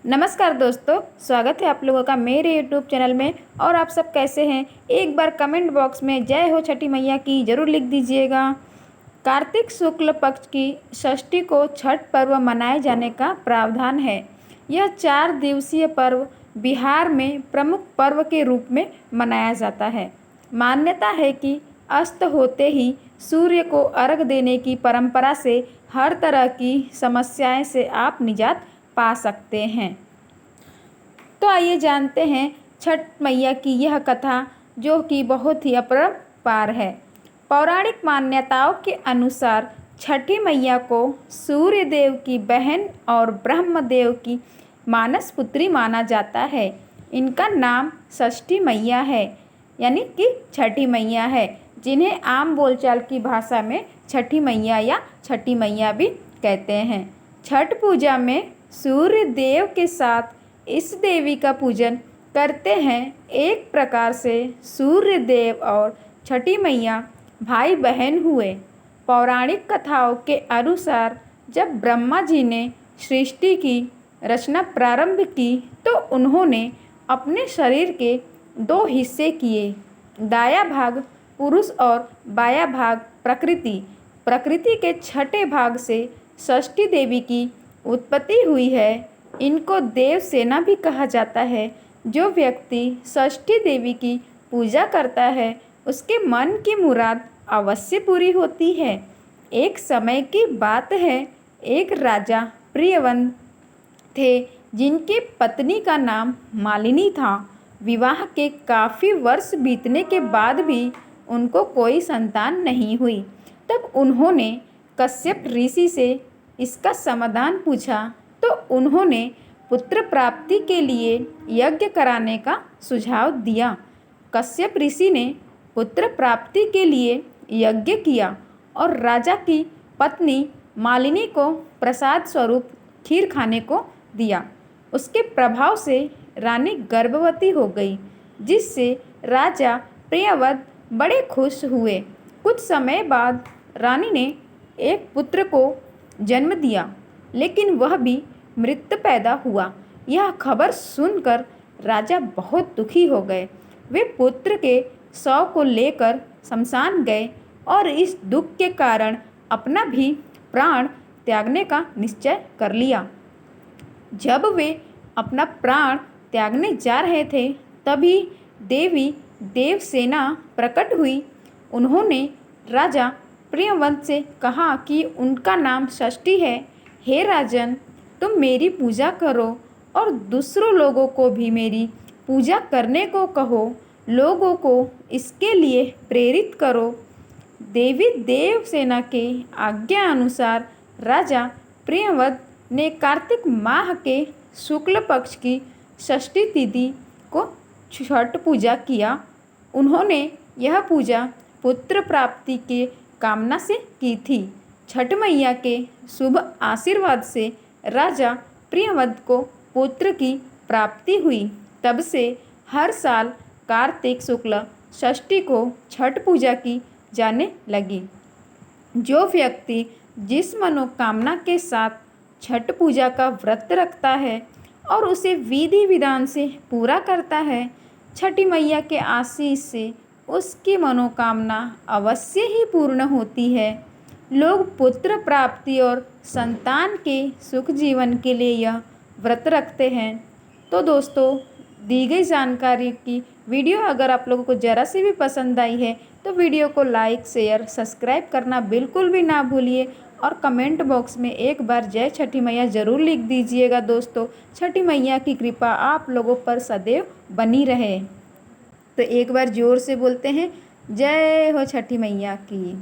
नमस्कार दोस्तों, स्वागत है आप लोगों का मेरे यूट्यूब चैनल में। और आप सब कैसे हैं? एक बार कमेंट बॉक्स में जय हो छठी मैया की ज़रूर लिख दीजिएगा। कार्तिक शुक्ल पक्ष की षष्ठी को छठ पर्व मनाए जाने का प्रावधान है। यह 4 दिवसीय पर्व बिहार में प्रमुख पर्व के रूप में मनाया जाता है। मान्यता है कि अस्त होते ही सूर्य को अर्घ देने की परंपरा से हर तरह की समस्याएं से आप निजात पा सकते हैं। तो आइए जानते हैं छठ मैया की यह कथा, जो कि बहुत ही अपरंपार है। पौराणिक मान्यताओं के अनुसार छठी मैया को सूर्य देव की बहन और ब्रह्मदेव की मानस पुत्री माना जाता है। इनका नाम षष्ठी मैया है, यानी कि छठी मैया है, जिन्हें आम बोलचाल की भाषा में छठी मैया या छठी मैया भी कहते हैं। छठ पूजा में सूर्य देव के साथ इस देवी का पूजन करते हैं। एक प्रकार से सूर्य देव और छठी मैया भाई बहन हुए। पौराणिक कथाओं के अनुसार जब ब्रह्मा जी ने सृष्टि की रचना प्रारंभ की तो उन्होंने अपने शरीर के 2 हिस्से किए, दाया भाग पुरुष और बाया भाग प्रकृति। प्रकृति के छठे भाग से षष्ठी देवी की उत्पत्ति हुई है। इनको देव सेना भी कहा जाता है। जो व्यक्ति षष्ठी देवी की पूजा करता है उसके मन की मुराद अवश्य पूरी होती है। एक समय की बात है, एक राजा प्रियव्रत थे जिनकी पत्नी का नाम मालिनी था। विवाह के काफ़ी वर्ष बीतने के बाद भी उनको कोई संतान नहीं हुई। तब उन्होंने कश्यप ऋषि से इसका समाधान पूछा तो उन्होंने पुत्र प्राप्ति के लिए यज्ञ कराने का सुझाव दिया। कश्यप ऋषि ने पुत्र प्राप्ति के लिए यज्ञ किया और राजा की पत्नी मालिनी को प्रसाद स्वरूप खीर खाने को दिया। उसके प्रभाव से रानी गर्भवती हो गई, जिससे राजा प्रियव्रत बड़े खुश हुए। कुछ समय बाद रानी ने एक पुत्र को जन्म दिया, लेकिन वह भी मृत पैदा हुआ। यह खबर सुनकर राजा बहुत दुखी हो गए। वे पुत्र के शव को लेकर शमशान गए और इस दुख के कारण अपना भी प्राण त्यागने का निश्चय कर लिया। जब वे अपना प्राण त्यागने जा रहे थे तभी देवी देवसेना प्रकट हुई। उन्होंने राजा प्रियव्रत से कहा कि उनका नाम षष्ठी है। हे राजन, तुम मेरी पूजा करो और दूसरों लोगों को भी मेरी पूजा करने को कहो। लोगों को इसके लिए प्रेरित करो। देवी देवसेना के आज्ञा अनुसार राजा प्रियव्रत ने कार्तिक माह के शुक्ल पक्ष की षष्ठी तिथि को छठ पूजा किया। उन्होंने यह पूजा पुत्र प्राप्ति के कामना से की थी। छठ मैया के शुभ आशीर्वाद से राजा प्रियव्रत को पुत्र की प्राप्ति हुई। तब से हर साल कार्तिक शुक्ल षष्ठी को छठ पूजा की जाने लगी। जो व्यक्ति जिस मनोकामना के साथ छठ पूजा का व्रत रखता है और उसे विधि विधान से पूरा करता है, छठी मैया के आशीष से उसकी मनोकामना अवश्य ही पूर्ण होती है। लोग पुत्र प्राप्ति और संतान के सुख जीवन के लिए यह व्रत रखते हैं। तो दोस्तों, दी गई जानकारी की वीडियो अगर आप लोगों को ज़रा सी भी पसंद आई है तो वीडियो को लाइक शेयर सब्सक्राइब करना बिल्कुल भी ना भूलिए और कमेंट बॉक्स में एक बार जय छठी मैया ज़रूर लिख दीजिएगा। दोस्तों, छठी मैया की कृपा आप लोगों पर सदैव बनी रहे। तो एक बार ज़ोर से बोलते हैं, जय हो छठी मैया की।